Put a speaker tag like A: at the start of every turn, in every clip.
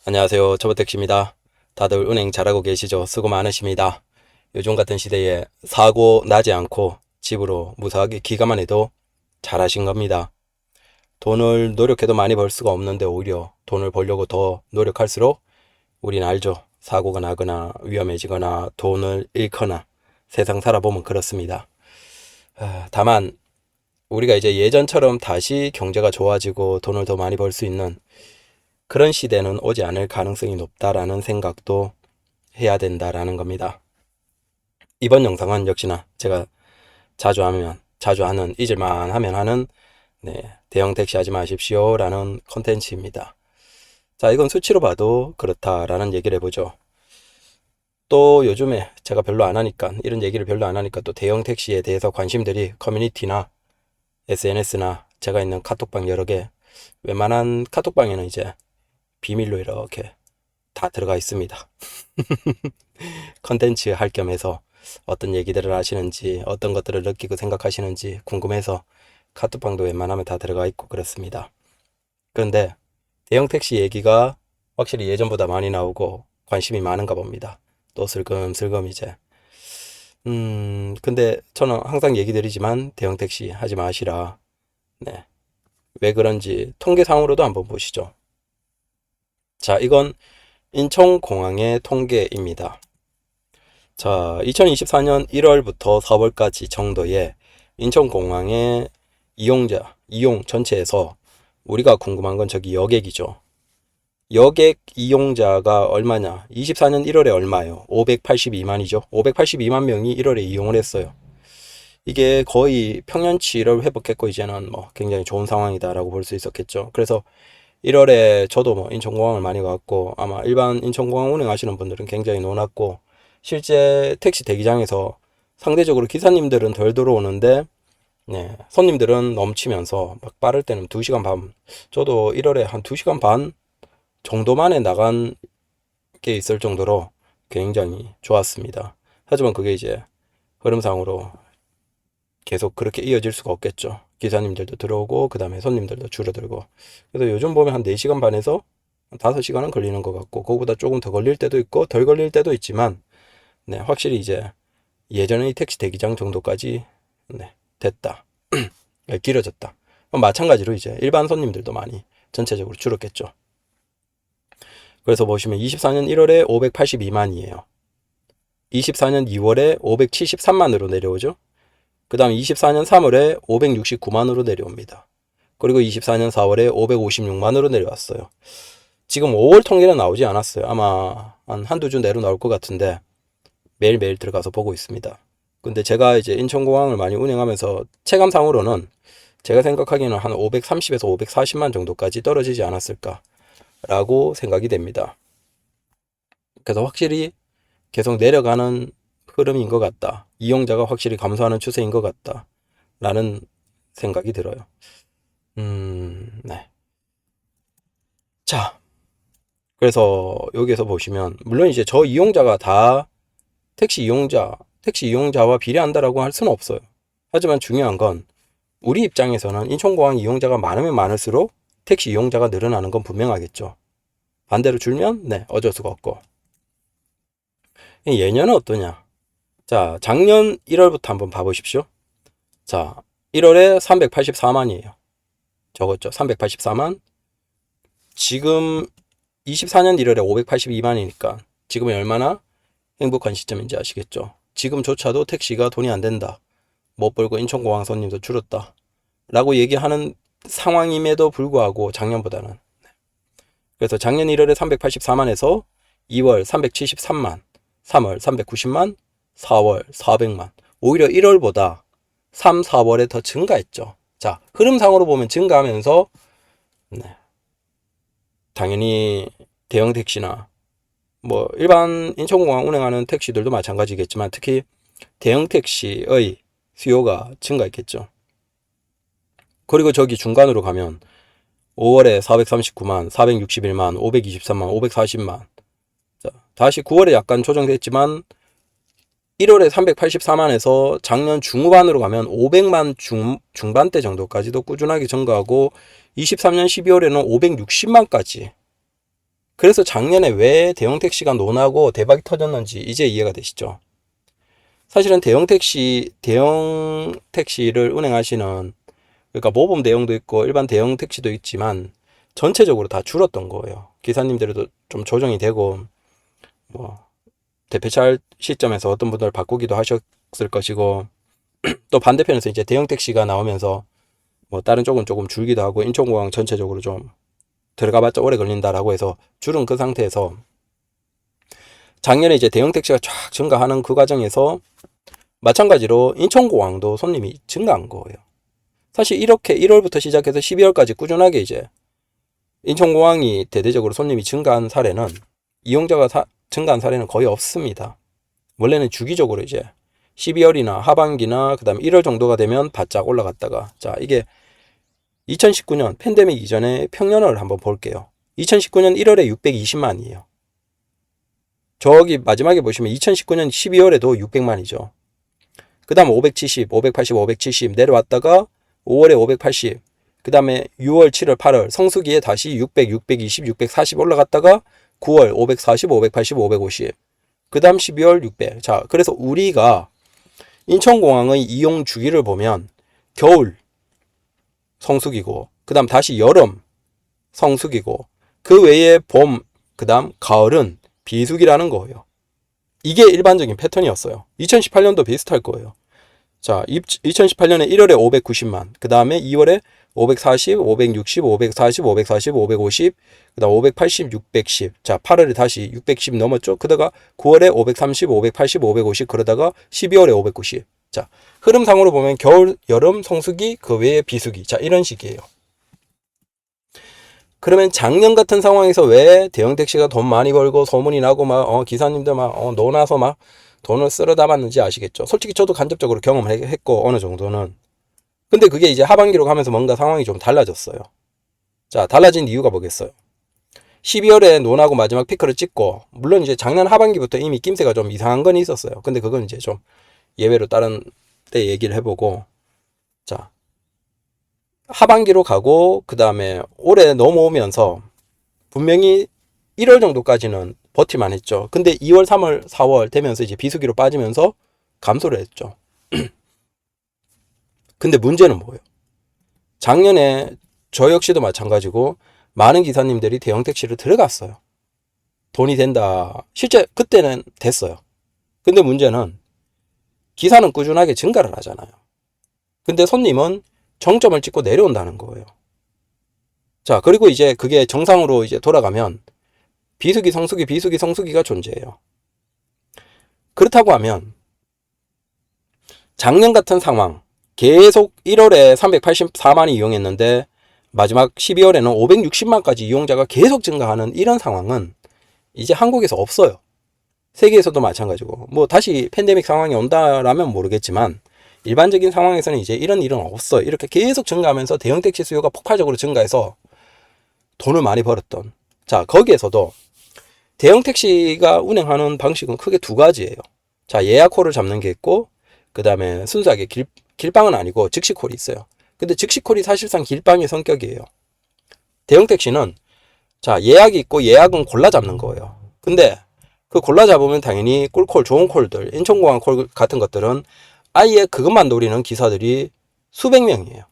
A: 안녕하세요. 저버택시입니다. 다들 은행 잘하고 계시죠? 수고 많으십니다. 요즘 같은 시대에 사고 나지 않고 집으로 무사하게 귀가만 해도 잘하신 겁니다. 돈을 노력해도 많이 벌 수가 없는데 오히려 돈을 벌려고 더 노력할수록 우리는 알죠. 사고가 나거나 위험해지거나 돈을 잃거나 세상 살아보면 그렇습니다. 다만 우리가 이제 예전처럼 다시 경제가 좋아지고 돈을 더 많이 벌 수 있는 그런 시대는 오지 않을 가능성이 높다라는 생각도 해야 된다라는 겁니다. 이번 영상은 역시나 제가 자주 하는 잊을만 하면 하는 대형 택시 하지 마십시오 라는 컨텐츠입니다. 자, 이건 수치로 봐도 그렇다라는 얘기를 해보죠. 또 요즘에 제가 별로 안 하니까, 이런 얘기를 별로 안 하니까 또 대형 택시에 대해서 관심들이 커뮤니티나 SNS나 제가 있는 카톡방 여러 개, 웬만한 카톡방에는 이제 비밀로 이렇게 다 들어가 있습니다. 컨텐츠 할 겸해서 어떤 얘기들을 하시는지, 어떤 것들을 느끼고 생각하시는지 궁금해서 카톡방도 웬만하면 다 들어가 있고 그렇습니다. 그런데 대형 택시 얘기가 확실히 예전보다 많이 나오고 관심이 많은가 봅니다. 또 슬금슬금 이제 근데 저는 항상 얘기 드리지만 대형 택시 하지 마시라. 네. 왜 그런지 통계상으로도 한번 보시죠. 자, 이건 인천공항의 통계입니다. 자, 2024년 1월부터 4월까지 정도의 인천공항의 이용 전체에서 우리가 궁금한 건 저기 여객이죠. 여객 이용자가 얼마냐? 24년 1월에 얼마예요? 582만이죠. 582만 명이 1월에 이용을 했어요. 이게 거의 평년치를 회복했고 이제는 뭐 굉장히 좋은 상황이다라고 볼 수 있었겠죠. 그래서 1월에 저도 뭐 인천공항을 많이 갔고 아마 일반 인천공항 운행하시는 분들은 굉장히 놀랐고 실제 택시 대기장에서 상대적으로 기사님들은 덜 들어오는데 손님들은 넘치면서 막 빠를 때는 2시간 반, 저도 1월에 한 2시간 반 정도 만에 나간 게 있을 정도로 굉장히 좋았습니다. 하지만 그게 이제 흐름상으로 계속 그렇게 이어질 수가 없겠죠. 기사님들도 들어오고 그 다음에 손님들도 줄어들고. 그래서 요즘 보면 한 4시간 반에서 5시간은 걸리는 것 같고 그거보다 조금 더 걸릴 때도 있고 덜 걸릴 때도 있지만 확실히 이제 예전의 택시 대기장 정도까지 됐다. 길어졌다. 마찬가지로 이제 일반 손님들도 많이 전체적으로 줄었겠죠. 그래서 보시면 24년 1월에 582만이에요. 24년 2월에 573만으로 내려오죠. 그 다음 24년 3월에 569만으로 내려옵니다. 그리고 24년 4월에 556만으로 내려왔어요. 지금 5월 통계는 나오지 않았어요. 아마 한두 주 내로 나올 것 같은데 매일매일 들어가서 보고 있습니다. 근데 제가 이제 인천공항을 많이 운행하면서 체감상으로는 제가 생각하기에는 한 530에서 540만 정도까지 떨어지지 않았을까라고 생각이 됩니다. 그래서 확실히 계속 내려가는 흐름인 것 같다. 이용자가 확실히 감소하는 추세인 것 같다. 라는 생각이 들어요. 네. 자, 그래서 여기에서 보시면, 물론 이제 저 이용자가 다 택시 이용자와 비례한다라고 할 수는 없어요. 하지만 중요한 건, 우리 입장에서는 인천공항 이용자가 많으면 많을수록 택시 이용자가 늘어나는 건 분명하겠죠. 반대로 줄면, 어쩔 수가 없고. 예년은 어떠냐? 자, 작년 1월부터 한번 봐보십시오. 자, 1월에 384만이에요. 적었죠. 384만. 지금 24년 1월에 582만이니까 지금은 얼마나 행복한 시점인지 아시겠죠. 지금조차도 택시가 돈이 안 된다. 못 벌고 인천공항 손님도 줄었다. 라고 얘기하는 상황임에도 불구하고 작년보다는. 그래서 작년 1월에 384만에서 2월 373만, 3월 390만, 4월 400만. 오히려 1월보다 3, 4월에 더 증가했죠. 자, 흐름상으로 보면 증가하면서 당연히 대형 택시나 뭐 일반 인천공항 운행하는 택시들도 마찬가지겠지만 특히 대형 택시의 수요가 증가했겠죠. 그리고 저기 중간으로 가면 5월에 439만, 461만, 523만, 540만. 자, 다시 9월에 약간 조정됐지만 1월에 384만에서 작년 중후반으로 가면 500만 중반대 정도까지도 꾸준하게 증가하고 23년 12월에는 560만까지 그래서 작년에 왜 대형 택시가 논하고 대박이 터졌는지 이제 이해가 되시죠? 사실은 대형 택시를 운행하시는, 그러니까 모범 대형도 있고 일반 대형 택시도 있지만 전체적으로 다 줄었던 거예요. 기사님들도 좀 조정이 되고, 뭐 대폐차할 시점에서 어떤 분들 바꾸기도 하셨을 것이고, 또 반대편에서 이제 대형 택시가 나오면서 뭐 다른 쪽은 조금 줄기도 하고, 인천공항 전체적으로 좀 들어가봤자 오래 걸린다라고 해서 줄은 그 상태에서 작년에 이제 대형 택시가 쫙 증가하는 그 과정에서 마찬가지로 인천공항도 손님이 증가한 거예요. 사실 이렇게 1월부터 시작해서 12월까지 꾸준하게 이제 인천공항이 대대적으로 손님이 증가한 사례는, 이용자가 증가한 사례는 거의 없습니다. 원래는 주기적으로 이제 12월이나 하반기나 그 다음에 1월 정도가 되면 바짝 올라갔다가, 자, 이게 2019년 팬데믹 이전에 평년을 한번 볼게요. 2019년 1월에 620만이에요. 저기 마지막에 보시면 2019년 12월에도 600만이죠. 그 다음 570, 580, 570 내려왔다가 5월에 580, 그 다음에 6월, 7월, 8월 성수기에 다시 600, 620, 640 올라갔다가 9월 540, 580, 550, 그 다음 12월 600. 자, 그래서 우리가 인천공항의 이용 주기를 보면 겨울 성수기고, 그 다음 다시 여름 성수기고, 그 외에 봄, 그 다음 가을은 비수기라는 거예요. 이게 일반적인 패턴이었어요. 2018년도 비슷할 거예요. 자, 2018년에 1월에 590만, 그 다음에 2월에 540, 560, 540, 540, 550, 그 다음 580, 610. 자, 8월에 다시 610 넘었죠. 그러다가 9월에 530, 580, 550, 그러다가 12월에 590. 자, 흐름상으로 보면 겨울, 여름, 성수기, 그 외에 비수기. 자, 이런 식이에요. 그러면 작년 같은 상황에서 왜 대형 택시가 돈 많이 벌고 소문이 나고 막 기사님들 막 논아서 막 돈을 쓸어 담았는지 아시겠죠? 솔직히 저도 간접적으로 경험을 했고 어느 정도는. 근데 그게 이제 하반기로 가면서 뭔가 상황이 좀 달라졌어요. 자, 달라진 이유가 뭐겠어요? 12월에 논하고 마지막 피크를 찍고, 물론 이제 작년 하반기부터 이미 낌새가 좀 이상한 건 있었어요. 근데 그건 이제 좀 예외로 다른 때 얘기를 해보고, 자, 하반기로 가고 그 다음에 올해 넘어오면서 분명히 1월 정도까지는 버틸만 했죠. 근데 2월, 3월, 4월 되면서 이제 비수기로 빠지면서 감소를 했죠. 근데 문제는 뭐예요? 작년에 저 역시도 마찬가지고 많은 기사님들이 대형 택시를 들어갔어요. 돈이 된다. 실제 그때는 됐어요. 근데 문제는 기사는 꾸준하게 증가를 하잖아요. 근데 손님은 정점을 찍고 내려온다는 거예요. 자, 그리고 이제 그게 정상으로 이제 돌아가면 비수기, 성수기, 비수기, 성수기가 존재해요. 그렇다고 하면 작년 같은 상황, 계속 1월에 384만이 이용했는데 마지막 12월에는 560만까지 이용자가 계속 증가하는 이런 상황은 이제 한국에서 없어요. 세계에서도 마찬가지고, 뭐 다시 팬데믹 상황이 온다라면 모르겠지만 일반적인 상황에서는 이제 이런 일은 없어요. 이렇게 계속 증가하면서 대형 택시 수요가 폭발적으로 증가해서 돈을 많이 벌었던. 자, 거기에서도 대형 택시가 운행하는 방식은 크게 두 가지예요. 자, 예약콜을 잡는 게 있고, 그 다음에 순수하게 길빵은 아니고 즉시콜이 있어요. 근데 즉시콜이 사실상 길빵의 성격이에요. 대형 택시는 자, 예약이 있고 예약은 골라 잡는 거예요. 근데 그 골라 잡으면 당연히 꿀콜, 좋은 콜들, 인천공항 콜 같은 것들은 아예 그것만 노리는 기사들이 수백 명이에요.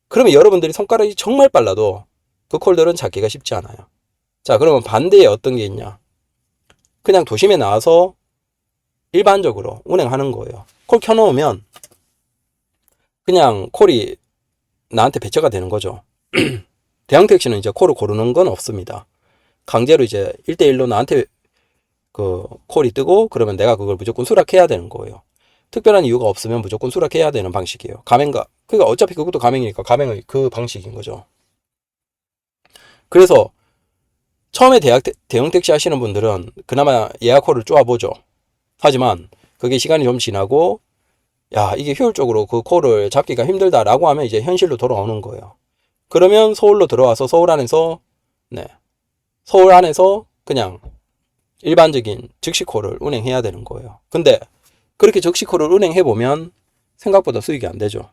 A: 그러면 여러분들이 손가락이 정말 빨라도 그 콜들은 잡기가 쉽지 않아요. 자, 그러면 반대에 어떤 게 있냐? 그냥 도심에 나와서 일반적으로 운행하는 거예요. 콜 켜놓으면 그냥 콜이 나한테 배치가 되는 거죠. 대형 택시는 이제 콜을 고르는 건 없습니다. 강제로 이제 1대1로 나한테 그 콜이 뜨고, 그러면 내가 그걸 무조건 수락해야 되는 거예요. 특별한 이유가 없으면 무조건 수락해야 되는 방식이에요. 가맹가. 그러니까 어차피 그것도 가맹이니까 가맹의 그 방식인 거죠. 그래서 처음에 대형 택시 하시는 분들은 그나마 예약콜을 쪼아보죠. 하지만 그게 시간이 좀 지나고, 야, 이게 효율적으로 그 콜을 잡기가 힘들다라고 하면 이제 현실로 돌아오는 거예요. 그러면 서울로 들어와서 서울 안에서 그냥 일반적인 즉시콜을 운행해야 되는 거예요. 근데 그렇게 즉시콜을 운행해보면 생각보다 수익이 안 되죠.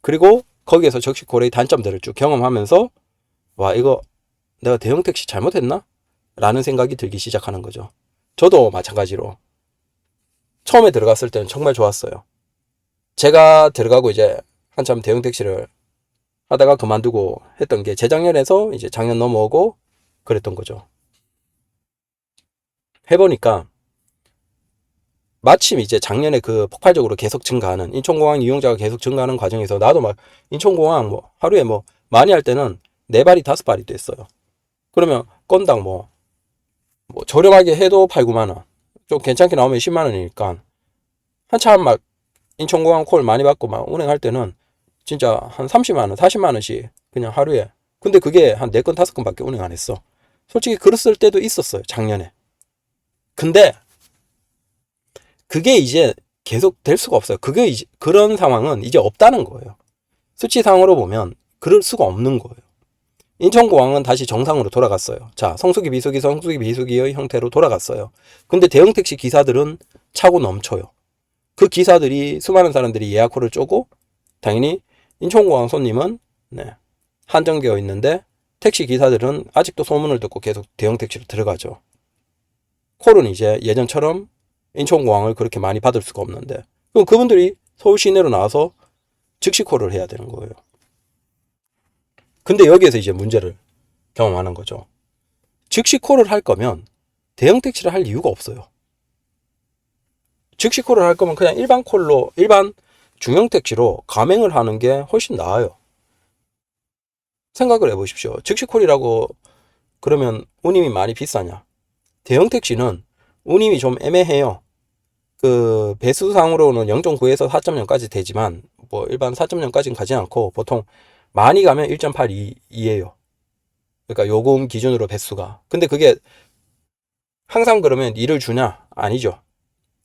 A: 그리고 거기에서 즉시콜의 단점들을 쭉 경험하면서, 와, 이거 내가 대형 택시 잘못했나? 라는 생각이 들기 시작하는 거죠. 저도 마찬가지로 처음에 들어갔을 때는 정말 좋았어요. 제가 들어가고 이제 한참 대형 택시를 하다가 그만두고 했던 게 재작년에서 이제 작년 넘어오고 그랬던 거죠. 해보니까 마침 이제 작년에 그 폭발적으로 계속 증가하는 인천공항 이용자가 계속 증가하는 과정에서 나도 막 인천공항 뭐 하루에 뭐 많이 할 때는 4발이 5발이 됐어요. 그러면 건당 뭐 저렴하게 해도 8, 9만 원. 좀 괜찮게 나오면 10만 원이니까 한참 막 인천공항 콜 많이 받고 막 운행할 때는 진짜 한 30만 원, 40만 원씩 그냥 하루에. 근데 그게 한 4건, 5건밖에 운행 안 했어. 솔직히 그랬을 때도 있었어요, 작년에. 근데 그게 이제 계속 될 수가 없어요. 그게 이제 그런 상황은 이제 없다는 거예요. 수치상으로 보면 그럴 수가 없는 거예요. 인천공항은 다시 정상으로 돌아갔어요. 자, 성수기, 비수기, 성수기, 비수기의 형태로 돌아갔어요. 근데 대형 택시 기사들은 차고 넘쳐요. 그 기사들이 수많은 사람들이 예약호를 쪼고 당연히 인천공항 손님은 한정되어 있는데 택시 기사들은 아직도 소문을 듣고 계속 대형 택시로 들어가죠. 콜은 이제 예전처럼 인천공항을 그렇게 많이 받을 수가 없는데 그럼 그분들이 서울 시내로 나와서 즉시 콜을 해야 되는 거예요. 근데 여기에서 이제 문제를 경험하는 거죠. 즉시 콜을 할 거면 대형 택시를 할 이유가 없어요. 즉시 콜을 할 거면 그냥 일반 콜로 일반 중형 택시로 가맹을 하는 게 훨씬 나아요. 생각을 해보십시오. 즉시 콜이라고 그러면 운임이 많이 비싸냐? 대형 택시는 운임이 좀 애매해요. 그 배수상으로는 0.9에서 4.0까지 되지만 뭐 일반 4.0까지는 가지 않고 보통 많이 가면 1.82예요. 그러니까 요금 기준으로 배수가. 근데 그게 항상 그러면 일을 주냐? 아니죠.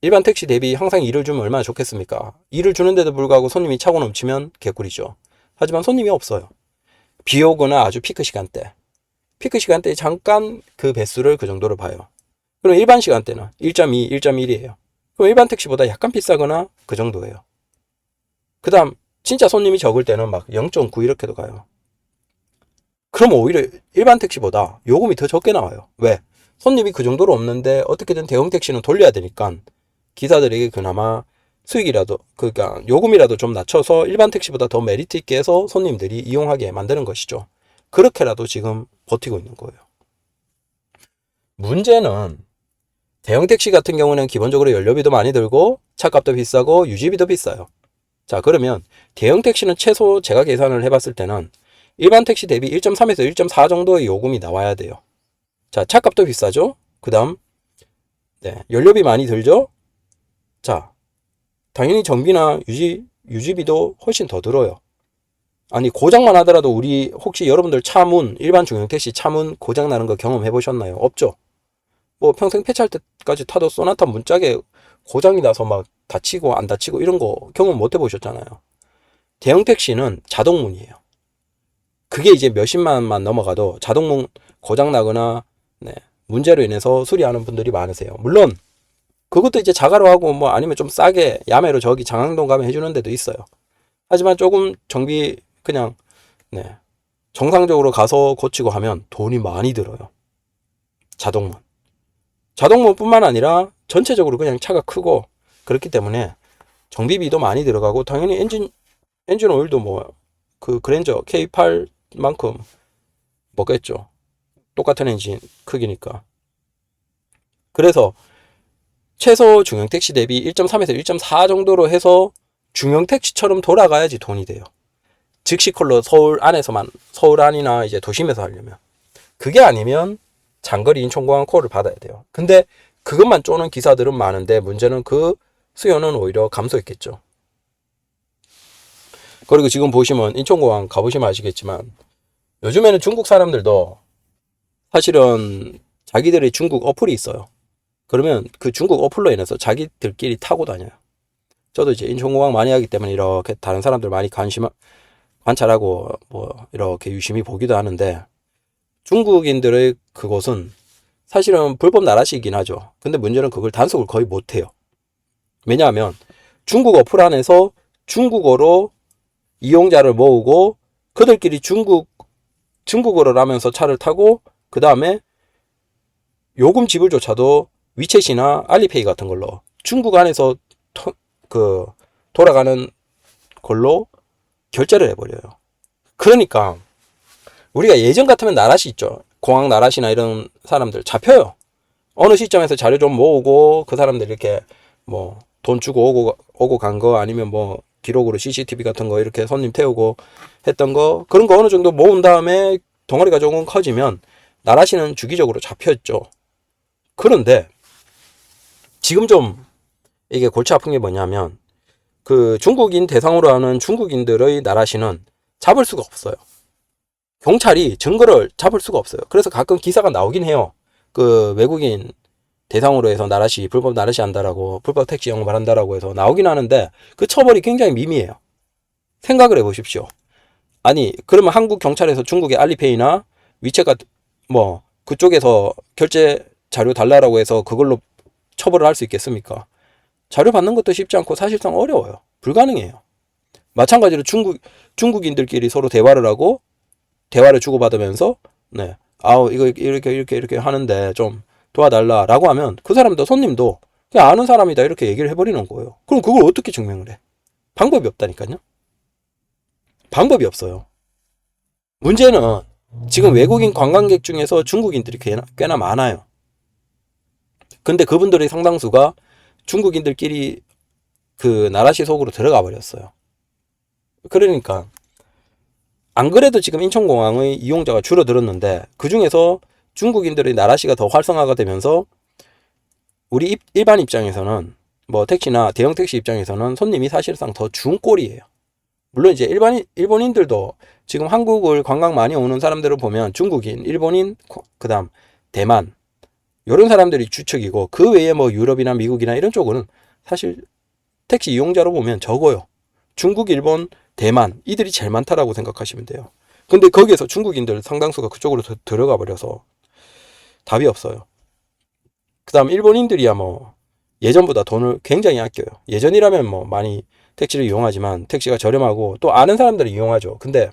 A: 일반 택시 대비 항상 일을 주면 얼마나 좋겠습니까? 일을 주는데도 불구하고 손님이 차고 넘치면 개꿀이죠. 하지만 손님이 없어요. 비 오거나 아주 피크 시간대. 피크 시간대에 잠깐 그 배수를 그 정도로 봐요. 그럼 일반 시간대는 1.2, 1.1이에요. 그럼 일반 택시보다 약간 비싸거나 그 정도예요. 그 다음 진짜 손님이 적을 때는 막 0.9 이렇게도 가요. 그럼 오히려 일반 택시보다 요금이 더 적게 나와요. 왜? 손님이 그 정도로 없는데 어떻게든 대형 택시는 돌려야 되니까 기사들에게 그나마 수익이라도 그러니까 요금이라도 좀 낮춰서 일반 택시보다 더 메리트 있게 해서 손님들이 이용하게 만드는 것이죠. 그렇게라도 지금 버티고 있는 거예요. 문제는 대형 택시 같은 경우는 기본적으로 연료비도 많이 들고 차값도 비싸고 유지비도 비싸요. 자, 그러면 대형 택시는 최소 제가 계산을 해봤을 때는 일반 택시 대비 1.3에서 1.4 정도의 요금이 나와야 돼요. 자, 차값도 비싸죠? 그 다음 연료비 많이 들죠? 자, 당연히 정비나 유지비도 훨씬 더 들어요. 아니 고장만 하더라도 우리 혹시 여러분들 차문 일반 중형 택시 차문 고장 나는 거 경험해 보셨나요? 없죠? 뭐 평생 폐차할 때까지 타도 소나타 문짝에 고장이 나서 막 다치고 안 다치고 이런 거 경험 못 해보셨잖아요. 대형 택시는 자동문이에요. 그게 이제 몇십만 원만 넘어가도 자동문 고장 나거나 문제로 인해서 수리하는 분들이 많으세요. 물론 그것도 이제 자가로 하고 뭐 아니면 좀 싸게 야매로 저기 장항동 가면 해주는 데도 있어요. 하지만 조금 정비 그냥 정상적으로 가서 고치고 하면 돈이 많이 들어요. 자동문뿐만 아니라 전체적으로 그냥 차가 크고 그렇기 때문에 정비비도 많이 들어가고 당연히 엔진 오일도 뭐 그 그랜저 K8만큼 먹겠죠. 똑같은 엔진 크기니까. 그래서 최소 중형 택시 대비 1.3에서 1.4 정도로 해서 중형 택시처럼 돌아가야지 돈이 돼요. 즉시콜로 서울 안에서만 서울 안이나 이제 도심에서 하려면 그게 아니면 장거리 인천공항 콜을 받아야 돼요. 근데 그것만 쪼는 기사들은 많은데 문제는 그 수요는 오히려 감소했겠죠. 그리고 지금 보시면 인천공항 가보시면 아시겠지만 요즘에는 중국 사람들도 사실은 자기들의 중국 어플이 있어요. 그러면 그 중국 어플로 인해서 자기들끼리 타고 다녀요. 저도 이제 인천공항 많이 하기 때문에 이렇게 다른 사람들 많이 관찰하고 뭐 이렇게 유심히 보기도 하는데 중국인들의 그곳은 사실은 불법 나라시긴 하죠. 근데 문제는 그걸 단속을 거의 못해요. 왜냐하면 중국 어플 안에서 중국어로 이용자를 모으고 그들끼리 중국 중국어를 하면서 차를 타고 그 다음에 요금 지불조차도 위챗이나 알리페이 같은 걸로 중국 안에서 돌아가는 걸로 결제를 해버려요. 그러니까 우리가 예전 같으면 나라시 있죠. 공항 나라시나 이런 사람들 잡혀요. 어느 시점에서 자료 좀 모으고 그 사람들 이렇게 뭐 돈 주고 오고 간 거 아니면 뭐 기록으로 CCTV 같은 거 이렇게 손님 태우고 했던 거 그런 거 어느 정도 모은 다음에 덩어리가 조금 커지면 나라시는 주기적으로 잡혔죠. 그런데 지금 좀 이게 골치 아픈 게 뭐냐면 그 중국인 대상으로 하는 중국인들의 나라시는 잡을 수가 없어요. 경찰이 증거를 잡을 수가 없어요. 그래서 가끔 기사가 나오긴 해요. 그 외국인 대상으로 해서 나라시, 불법 나라시 한다라고, 불법 택시 영업한다라고 해서 나오긴 하는데 그 처벌이 굉장히 미미해요. 생각을 해보십시오. 아니, 그러면 한국 경찰에서 중국의 알리페이나 위챗 같은 뭐 그쪽에서 결제 자료 달라라고 해서 그걸로 처벌을 할 수 있겠습니까? 자료 받는 것도 쉽지 않고 사실상 어려워요. 불가능해요. 마찬가지로 중국인들끼리 서로 대화를 하고 대화를 주고받으면서 네, 아우 이거 이렇게 하는데 좀 도와달라라고 하면 그 사람도 손님도 그냥 아는 사람이다 이렇게 얘기를 해버리는 거예요. 그럼 그걸 어떻게 증명을 해? 방법이 없다니까요. 방법이 없어요. 문제는 지금 외국인 관광객 중에서 중국인들이 꽤나 많아요. 근데 그분들의 상당수가 중국인들끼리 그 나라시 속으로 들어가 버렸어요. 그러니까 안 그래도 지금 인천공항의 이용자가 줄어들었는데 그 중에서 중국인들의 나라시가 더 활성화가 되면서 우리 일반 입장에서는 뭐 택시나 대형 택시 입장에서는 손님이 사실상 더 준 꼴이에요. 물론 이제 일본인들도 지금 한국을 관광 많이 오는 사람들을 보면 중국인, 일본인, 그다음 대만 이런 사람들이 주축이고 그 외에 뭐 유럽이나 미국이나 이런 쪽은 사실 택시 이용자로 보면 적어요. 중국, 일본, 대만 이들이 제일 많다라고 생각하시면 돼요. 근데 거기에서 중국인들 상당수가 그쪽으로 들어가 버려서 답이 없어요. 그 다음 일본인들이야 뭐 예전보다 돈을 굉장히 아껴요. 예전이라면 뭐 많이 택시를 이용하지만 택시가 저렴하고 또 아는 사람들이 이용하죠. 근데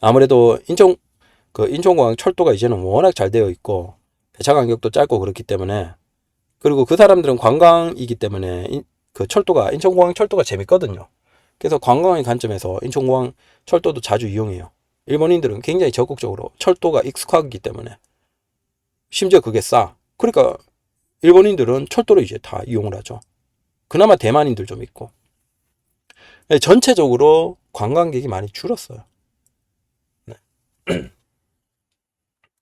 A: 아무래도 인천공항 철도가 이제는 워낙 잘 되어 있고 배차 간격도 짧고 그렇기 때문에 그리고 그 사람들은 관광이기 때문에 인천공항 철도가 재밌거든요. 그래서 관광의 관점에서 인천공항 철도도 자주 이용해요. 일본인들은 굉장히 적극적으로 철도가 익숙하기 때문에 심지어 그게 싸. 그러니까 일본인들은 철도를 이제 다 이용을 하죠. 그나마 대만인들 좀 있고. 전체적으로 관광객이 많이 줄었어요. 네.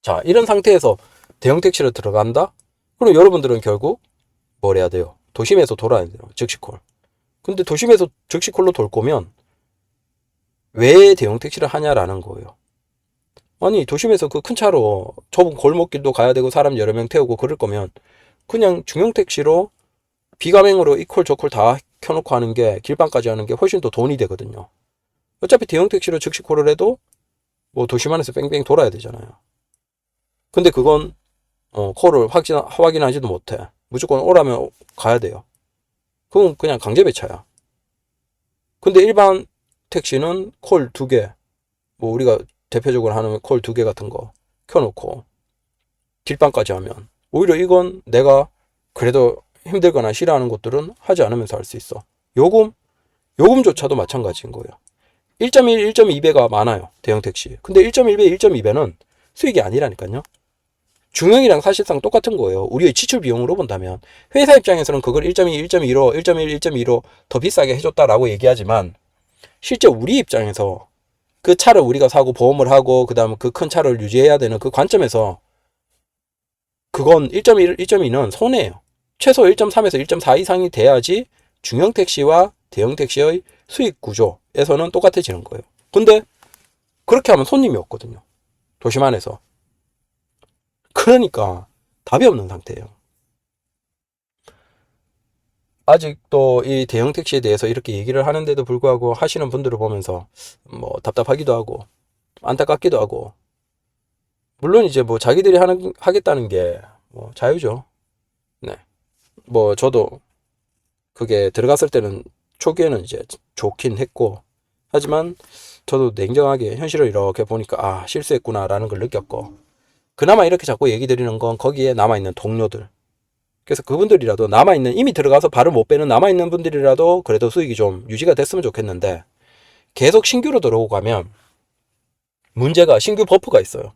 A: 자, 이런 상태에서 대형 택시로 들어간다? 그럼 여러분들은 결국 뭘 해야 돼요? 도심에서 돌아야 돼요. 즉시콜. 근데 도심에서 즉시콜로 돌 거면 왜 대형 택시를 하냐라는 거예요. 아니, 도심에서 그 큰 차로 좁은 골목길도 가야 되고 사람 여러 명 태우고 그럴 거면 그냥 중형 택시로 비가맹으로 이콜 저콜 다 켜놓고 하는 게 길방까지 하는 게 훨씬 더 돈이 되거든요. 어차피 대형 택시로 즉시콜을 해도 뭐 도심 안에서 뺑뺑 돌아야 되잖아요. 근데 그건 콜을 확인하지도 못해. 무조건 오라면 가야 돼요. 그건 그냥 강제 배차야. 근데 일반 택시는 콜 2개, 뭐 우리가 대표적으로 하는 콜 2개 같은 거 켜놓고 길방까지 하면 오히려 이건 내가 그래도 힘들거나 싫어하는 것들은 하지 않으면서 할 수 있어. 요금조차도 마찬가지인 거예요. 1.1, 1.2배가 많아요. 대형 택시. 근데 1.1배, 1.2배는 수익이 아니라니까요. 중형이랑 사실상 똑같은 거예요. 우리의 지출 비용으로 본다면 회사 입장에서는 그걸 1.2, 1.15, 1.1, 1.15 더 비싸게 해줬다라고 얘기하지만 실제 우리 입장에서 그 차를 우리가 사고 보험을 하고 그 다음 그 큰 차를 유지해야 되는 그 관점에서 그건 1.1, 1.2는 손해예요. 최소 1.3에서 1.4 이상이 돼야지 중형 택시와 대형 택시의 수익 구조에서는 똑같아지는 거예요. 근데 그렇게 하면 손님이 없거든요. 도심 안에서. 그러니까 답이 없는 상태예요. 아직도 이 대형 택시에 대해서 이렇게 얘기를 하는데도 불구하고 하시는 분들을 보면서 뭐 답답하기도 하고 안타깝기도 하고 물론 이제 뭐 자기들이 하겠다는 게 뭐 자유죠. 네. 뭐 저도 그게 들어갔을 때는 초기에는 이제 좋긴 했고 하지만 저도 냉정하게 현실을 이렇게 보니까 아, 실수했구나라는 걸 느꼈고, 그나마 이렇게 자꾸 얘기 드리는 건 거기에 남아있는 동료들. 그래서 그분들이라도 남아있는, 이미 들어가서 발을 못 빼는 남아있는 분들이라도 그래도 수익이 좀 유지가 됐으면 좋겠는데, 계속 신규로 들어오고 가면 문제가 신규 버프가 있어요.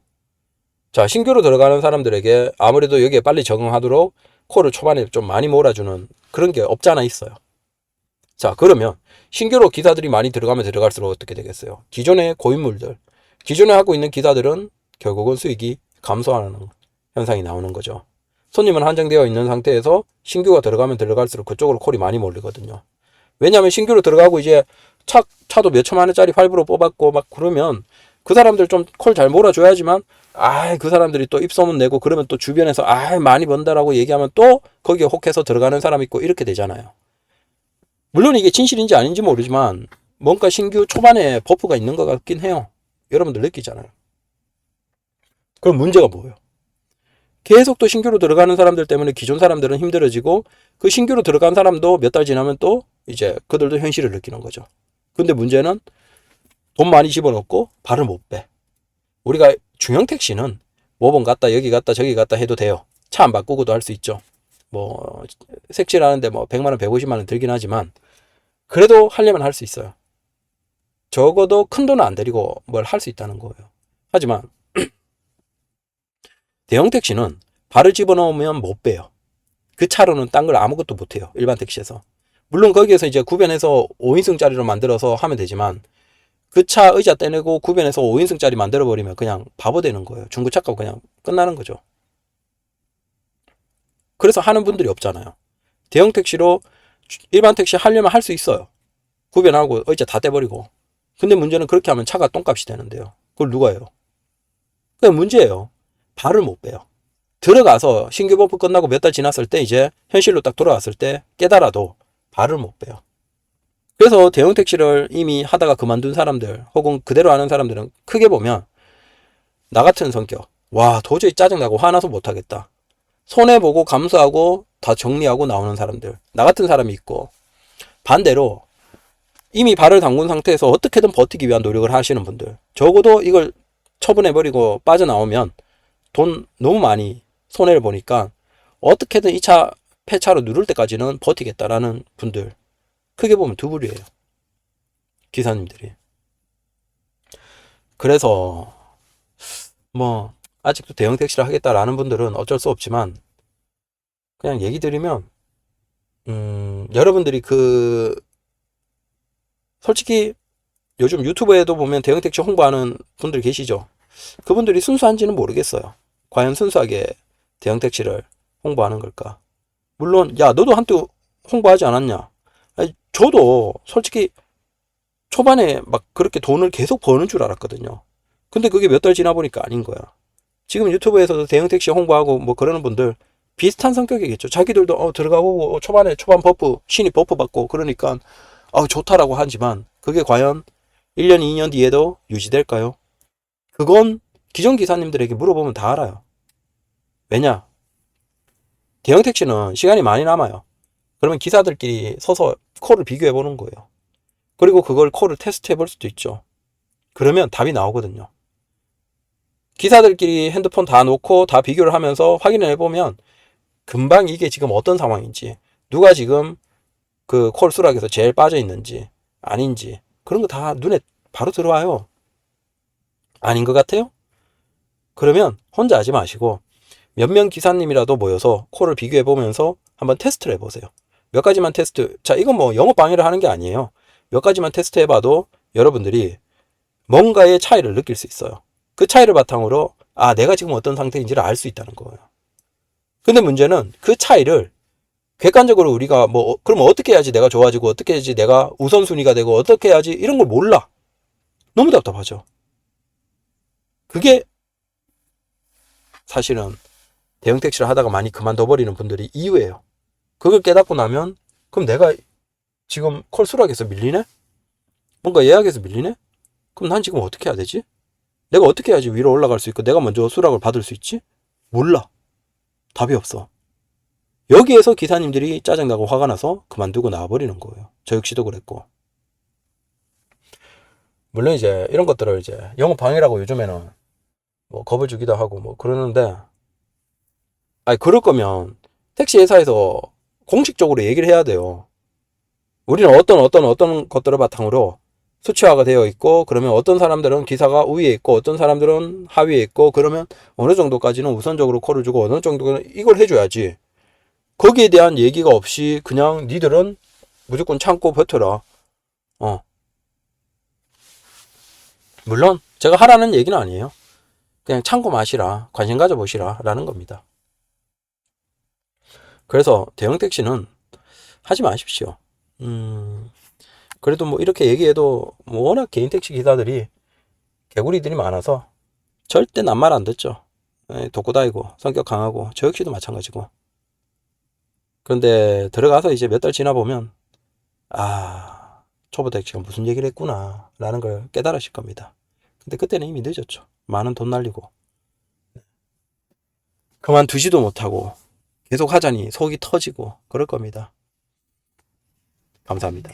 A: 자, 신규로 들어가는 사람들에게 아무래도 여기에 빨리 적응하도록 콜을 초반에 좀 많이 몰아주는 그런 게 없지 않아 있어요. 자, 그러면 신규로 기사들이 많이 들어가면 들어갈수록 어떻게 되겠어요? 기존의 고인물들, 기존에 하고 있는 기사들은 결국은 수익이 감소하는 현상이 나오는 거죠. 손님은 한정되어 있는 상태에서 신규가 들어가면 들어갈수록 그쪽으로 콜이 많이 몰리거든요. 왜냐하면 신규로 들어가고 이제 차도 몇 천만 원짜리 할부로 뽑았고 막 그러면 그 사람들 좀 콜 잘 몰아줘야지만, 그 사람들이 또 입소문 내고 그러면 또 주변에서 많이 번다라고 얘기하면 또 거기에 혹해서 들어가는 사람 있고 이렇게 되잖아요. 물론 이게 진실인지 아닌지 모르지만 뭔가 신규 초반에 버프가 있는 것 같긴 해요. 여러분들 느끼잖아요. 그럼 문제가 뭐예요? 계속 또 신규로 들어가는 사람들 때문에 기존 사람들은 힘들어지고, 그 신규로 들어간 사람도 몇 달 지나면 또 이제 그들도 현실을 느끼는 거죠. 근데 문제는 돈 많이 집어넣고 발을 못 빼. 우리가 중형 택시는 모범 갔다 여기 갔다 저기 갔다 해도 돼요. 차 안 바꾸고도 할 수 있죠. 뭐 색칠하는데 뭐 100만 원 150만 원 들긴 하지만 그래도 하려면 할 수 있어요. 적어도 큰 돈은 안 들이고 뭘 할 수 있다는 거예요. 하지만 대형 택시는 발을 집어넣으면 못 빼요. 그 차로는 딴 걸 아무것도 못 해요. 일반 택시에서. 물론 거기에서 이제 구변해서 5인승짜리로 만들어서 하면 되지만, 그 차 의자 떼내고 구변해서 5인승짜리 만들어버리면 그냥 바보 되는 거예요. 중고차 값 그냥 끝나는 거죠. 그래서 하는 분들이 없잖아요. 대형 택시로 일반 택시 하려면 할 수 있어요. 구변하고 의자 다 떼버리고. 근데 문제는 그렇게 하면 차가 똥값이 되는데요. 그걸 누가 해요? 그게 문제예요. 발을 못 빼요. 들어가서 신규 버프 끝나고 몇 달 지났을 때 이제 현실로 딱 돌아왔을 때 깨달아도 발을 못 빼요. 그래서 대형 택시를 이미 하다가 그만둔 사람들 혹은 그대로 하는 사람들은 크게 보면 나 같은 성격, 와 도저히 짜증나고 화나서 못하겠다, 손해보고 감수하고 다 정리하고 나오는 사람들, 나 같은 사람이 있고, 반대로 이미 발을 담근 상태에서 어떻게든 버티기 위한 노력을 하시는 분들, 적어도 이걸 처분해버리고 빠져나오면 돈 너무 많이 손해를 보니까 어떻게든 이 차 폐차로 누를 때까지는 버티겠다라는 분들, 크게 보면 두 부류예요. 기사님들이. 그래서 뭐 아직도 대형 택시를 하겠다라는 분들은 어쩔 수 없지만, 그냥 얘기 드리면 여러분들이 솔직히 요즘 유튜브에도 보면 대형 택시 홍보하는 분들 계시죠. 그분들이 순수한지는 모르겠어요. 과연 순수하게 대형 택시를 홍보하는 걸까? 물론 야 너도 한때 홍보하지 않았냐? 아니, 저도 솔직히 초반에 막 그렇게 돈을 계속 버는 줄 알았거든요. 근데 그게 몇 달 지나 보니까 아닌 거야. 지금 유튜브에서도 대형 택시 홍보하고 뭐 그러는 분들 비슷한 성격이겠죠. 자기들도 들어가고 초반 버프, 신입 버프 받고 그러니까 좋다라고 하지만 그게 과연 1년, 2년 뒤에도 유지될까요? 그건 기존 기사님들에게 물어보면 다 알아요. 왜냐? 대형 택시는 시간이 많이 남아요. 그러면 기사들끼리 서서 콜을 비교해 보는 거예요. 그리고 그걸 콜을 테스트 해볼 수도 있죠. 그러면 답이 나오거든요. 기사들끼리 핸드폰 다 놓고 다 비교를 하면서 확인을 해보면 금방 이게 지금 어떤 상황인지, 누가 지금 그 콜 수락에서 제일 빠져 있는지 아닌지 그런 거 다 눈에 바로 들어와요. 아닌 것 같아요? 그러면 혼자 하지 마시고 몇 명 기사님이라도 모여서 콜을 비교해 보면서 한번 테스트를 해보세요. 몇 가지만 테스트, 자 이건 뭐 영업 방해를 하는 게 아니에요. 몇 가지만 테스트 해봐도 여러분들이 뭔가의 차이를 느낄 수 있어요. 그 차이를 바탕으로 내가 지금 어떤 상태인지를 알 수 있다는 거예요. 근데 문제는 그 차이를 객관적으로 우리가 그럼 어떻게 해야지 내가 좋아지고 어떻게 해야지 내가 우선순위가 되고 어떻게 해야지 이런 걸 몰라. 너무 답답하죠. 그게 사실은 대형 택시를 하다가 많이 그만둬버리는 분들이 이유예요. 그걸 깨닫고 나면 그럼 내가 지금 콜 수락에서 밀리네? 뭔가 예약에서 밀리네? 그럼 난 지금 어떻게 해야 되지? 내가 어떻게 해야지 위로 올라갈 수 있고 내가 먼저 수락을 받을 수 있지? 몰라. 답이 없어. 여기에서 기사님들이 짜증나고 화가 나서 그만두고 나와버리는 거예요. 저 역시도 그랬고. 물론 이제 이런 것들을 이제 영업 방해라고 요즘에는 뭐 겁을 주기도 하고 뭐 그러는데, 아니 그럴 거면 택시 회사에서 공식적으로 얘기를 해야 돼요. 우리는 어떤 것들을 바탕으로 수치화가 되어 있고, 그러면 어떤 사람들은 기사가 우위에 있고 어떤 사람들은 하위에 있고, 그러면 어느 정도까지는 우선적으로 콜을 주고 어느 정도는 이걸 해줘야지. 거기에 대한 얘기가 없이 그냥 니들은 무조건 참고 버텨라. 어. 물론 제가 하라는 얘기는 아니에요. 그냥 참고 마시라, 관심 가져보시라 라는 겁니다. 그래서 대형 택시는 하지 마십시오. 그래도 뭐 이렇게 얘기해도 뭐 워낙 개인 택시 기사들이 개구리들이 많아서 절대 낱말 안 듣죠. 독고다이고 성격 강하고, 저 역시도 마찬가지고. 그런데 들어가서 이제 몇 달 지나 보면, 아, 초보 택시가 무슨 얘기를 했구나 라는 걸 깨달으실 겁니다. 근데 그때는 이미 늦었죠. 많은 돈 날리고 그만두지도 못하고 계속 하자니 속이 터지고 그럴 겁니다. 감사합니다.